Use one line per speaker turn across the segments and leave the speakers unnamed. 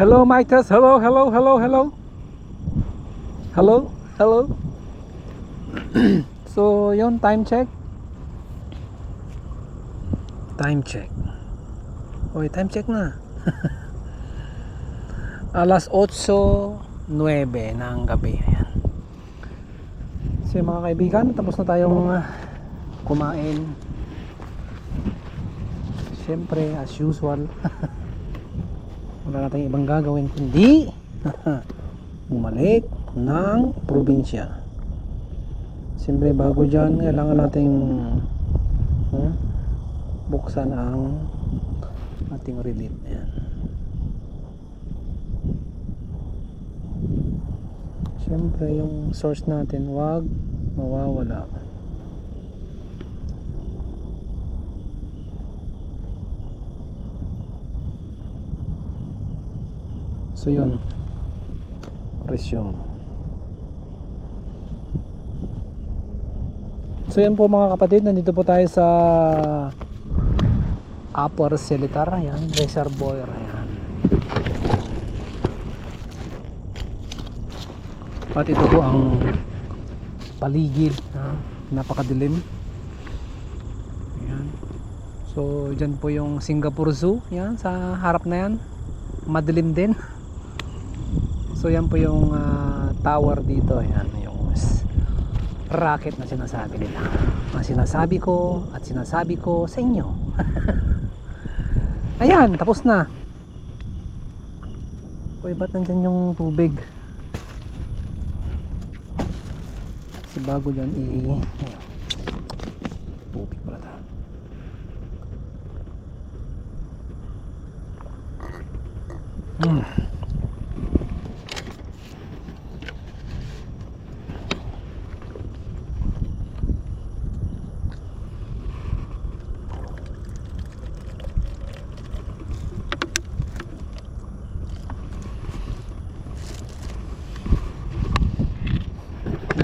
Hello, mic test. Hello, hello, hello, hello. Hello, hello. So, yun, time check. Time check. Oy, time check na. Alas 8:09 ng gabi. Ayan. So, mga kaibigan, tapos na tayong kumain. Siyempre, as usual. Wala na tayong ibang gagawin kundi bumalik ng probinsya. Siyempre, bago dyan, kailangan nating buksan ang ating relief. Ayan. Siyempre, yung source natin wag mawawala. So yun, resume. So yan po mga kapatid, nandito po tayo sa Upper Silitar. Ayan, reservoir. Ayan. At ito po ang paligid, napakadilim. Ayan. So dyan po yung Singapore Zoo. Ayan, sa harap na yan, madilim din. So yan po yung tower dito. Ayan, yung rocket na sinasabi nila. Ang sinasabi ko at sinasabi ko sa inyo. Ayan, tapos na. Uy, ba't nandyan yung tubig? Kasi bago dyan tubig pala ta.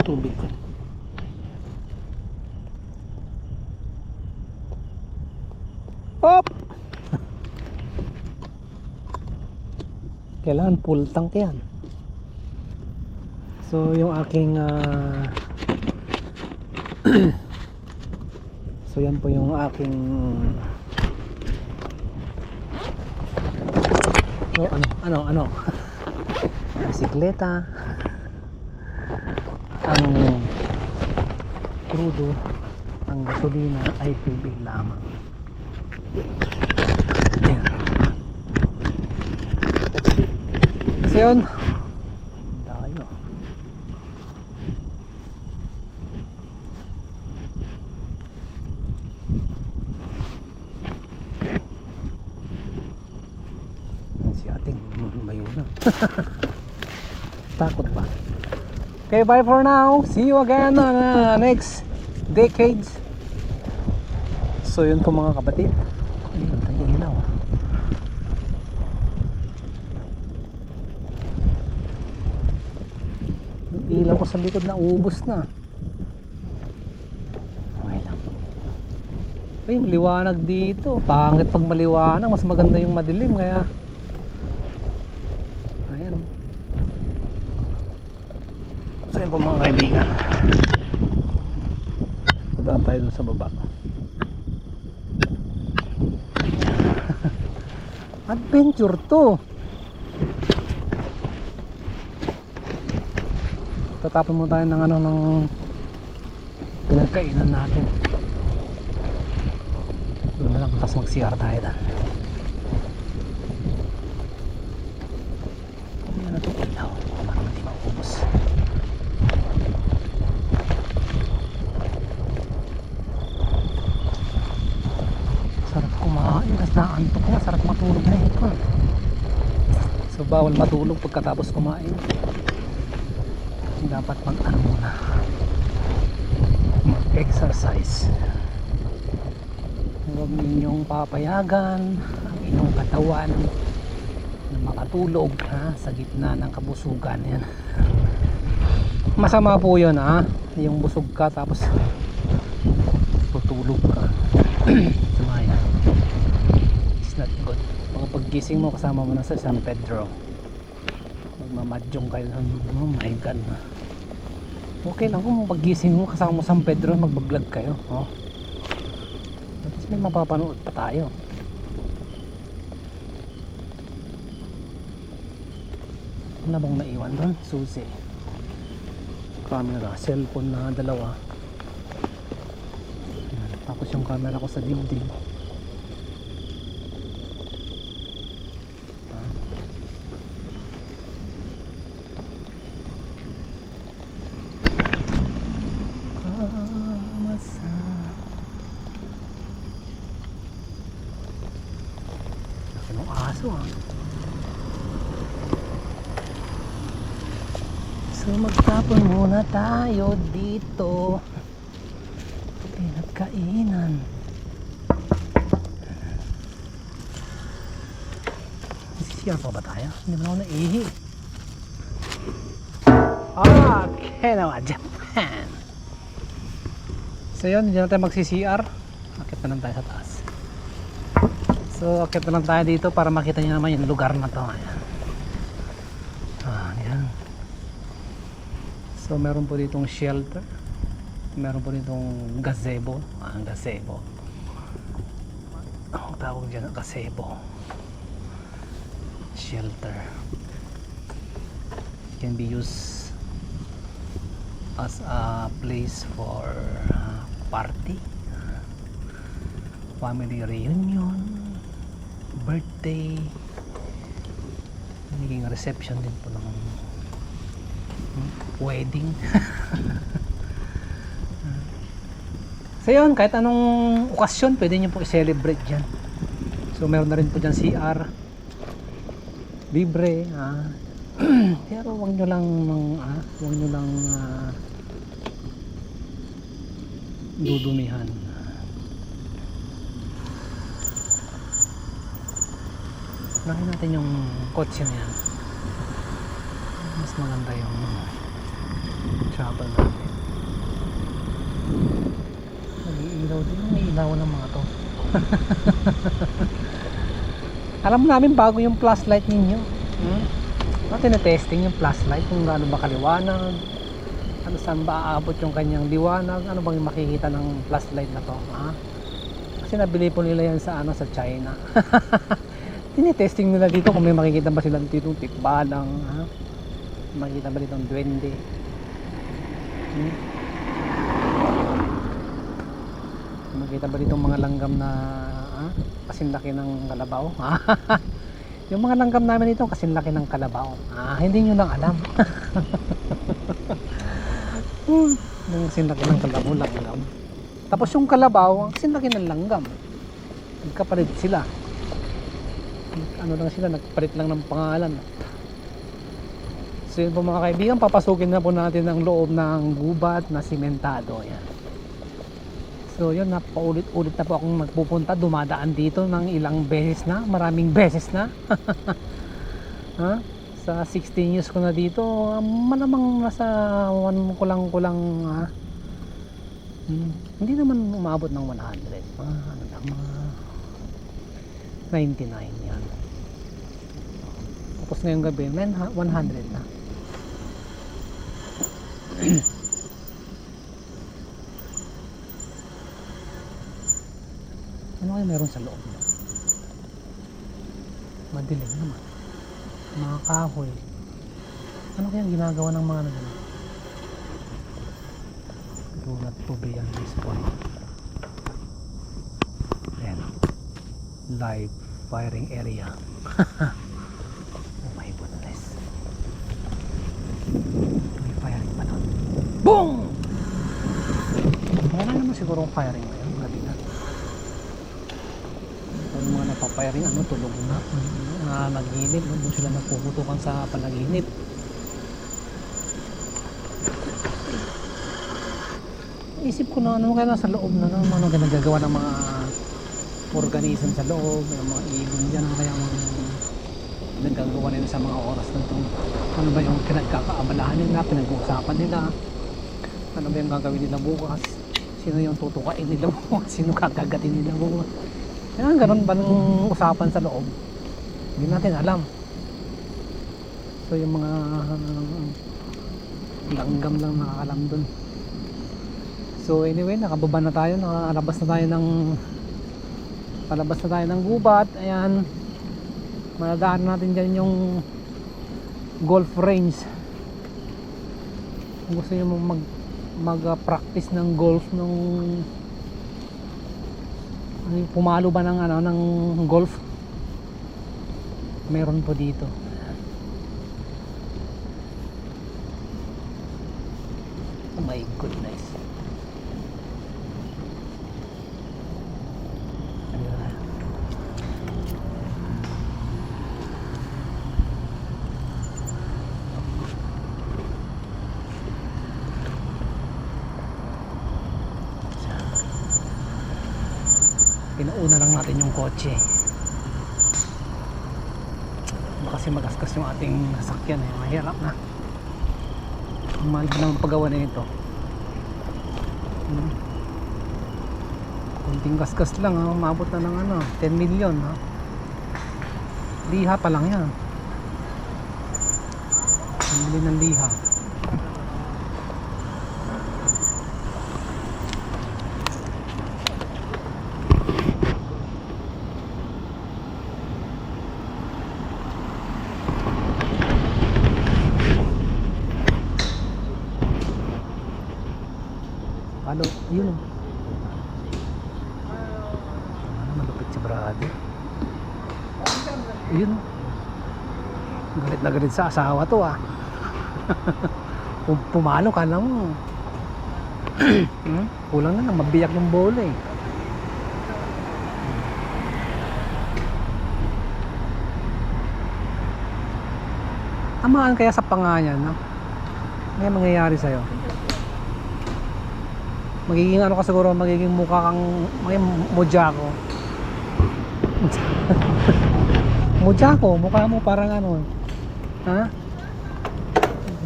Tubig ko. Hop! Kailangan full tank yan. So yung aking so yan po yung aking ano bisikleta. Ang crudo, ang gasolina ay tubig lamang. Ayan. Kasi yun, tayo. Si ating mayo na. Takot ba? Okay, bye for now. See you again on next decades. So yun po mga kapatid. Ayun tayo ilaw. Yung ilaw ko sa likod na ubos na. Okay lang. Ay, maliwanag dito. Pangit pag maliwanag. Mas maganda yung madilim. Kaya ayan. So yun po mga kaibigan, daan tayo dun sa baba. Adventure to. Tatapon mo tayo ng ng pinagkainan natin. Doon na lang, tapos mag CR tayo doon. Ano na ito ilaw para hindi maubos. Sarap kumain, kasi naantok na, sarap matulog na ito. So bawal matulog pagkatapos kumain. Dapat mag-ano muna, mag-exercise. Huwag ninyong papayagan ang inyong katawan na makatulog sa gitna ng kabusugan. Yan. Masama po yun yung busog ka tapos tutulog ka. It's not good. Paggising mo kasama mo na sa San Pedro. mamadyong kayo. Oh my god. Okay lang kung paggising mo kasama mo San Pedro, magbablog kayo. Oh. Tapos may mapapanood pa tayo. Ano bang naiwan doon? Susi. Camera, cellphone na dalawa. Ayan. Tapos yung camera ko sa dibdib. Anong aso ah? So magtapon muna tayo dito. Pinagkainan. Sisiyar pa ba tayo? Hindi mo na ako naihi. Okay naman, Japan. So yun, hindi na tayo magsi-CR. Akit na lang tayo sa taas. So akit na lang tayo dito para makita nyo naman yung lugar na to. Ayan. Ayan. So meron po ditong shelter. Meron po ditong gazebo. Gazebo. Ang tawag dyan, gazebo. Shelter. Can be used as a place for party, family reunion, birthday, naging reception din po ng wedding. So yun, kahit anong okasyon pwede nyo po i-celebrate dyan. So meron na rin po dyan CR libre. Pero wag nyo lang dudumihan. Laki natin yung kotse na yan. Mas maganda yung travel natin. Nag-iilaw din. May ilaw ng mga to. Alam namin bago yung flashlight ninyo. Tinetesting yung flashlight kung gaano ba kaliwanag, ano saan ba aabot yung kanyang liwanag, ano bang makikita ng flashlight na to. Kasi nabili po nila yan sa sa China. Tinetesting nila dito kung may makikita ba sila dito tikbalang, makikita ba dito ng duwende. Makikita ba dito mga langgam na kasinlaki ng kalabaw. Yung mga langgam namin dito kasinlaki ng kalabaw. Hindi nyo lang alam. Yung kasinlaki ng kalabaw, langgam. Tapos yung kalabaw, kasinlaki ng langgam. Nagkapalit sila. Ano lang sila, nagpalit lang ng pangalan. So yun po mga kaibigan, papasukin na po natin ang loob ng gubat na simentado. Yan. So yun, napaulit-ulit na po akong nagpupunta, dumadaan dito ng ilang beses na, maraming beses na. Sa 16 years ko na dito, malamang nasa kulang-kulang, hindi naman umabot ng 100, mga 99 yan. Tapos ngayong gabi, 100 na. Ano kaya meron sa loob niya? Madilim naman. Mga kahoy. Ano kaya ginagawa ng mga nagano? Do not to be on this point. Ayan. Live firing area. Oh my goodness. May firing pa doon. Boom! Wala naman siguro firing ngayon. Gabi na. Yung mga napapiring tulog na, naginip, doon sila nagpuputukan sa panaginip. Isip ko na ano kaya nasa loob na ano ginagawa ng mga organism sa loob, yung mga ibon dyan, kaya nagagawa nila sa mga oras na ito. Ano ba yung pinagkakaabalahan nila, pinag-uusapan nila, ano ba yung gagawin nila bukas, sino yung tutukain nila bukas, sino kakagatin nila bukas. Kaya ganun ba nung usapan sa loob? Hindi natin alam. So yung mga langgam lang nakakalam dun. So anyway, nakababa na tayo, nakalabas na tayo ng palabas na tayo ng gubat. Ayan, madadaan natin dyan yung golf range. Kung gusto nyo mag practice ng golf nung pumalo ba ng ng golf, meron po dito. Oh my goodness. Pinauna lang natin yung kotse. Baka kasi magasgas yung ating sasakyan eh. Mahirap na. Mahal na ang paggawa na ito. Kunting gasgas lang ha. Umabot na ng 10 million ha. Liha pa lang yan. Bili ng liha. Ano, yun oh. Malupit si brother. Yun oh. Galit na galit sa asawa to ah. Pumalo ka lang mo. Kulang na lang, mabiyak yung bola eh. Tamaan kaya sa panga niya, no? May mangyayari sa'yo. Magiging ano ka siguro, magiging mukha kang Mojako. Mojako, mukha mo parang ano, ha?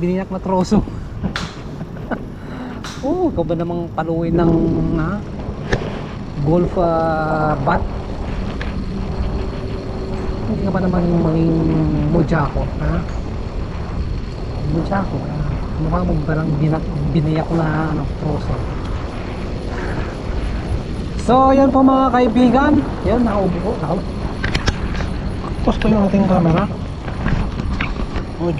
Biniyak na troso. Oh, ikaw ba namang paluin ng golf bat? Hindi ka ba naman maging Mojako, ha? Mojako, mukha mo parang biniyak na troso. So, yan po mga kaibigan. Yan, nakaupo ko. Tapos ko yung ating camera. Oh, Diyos.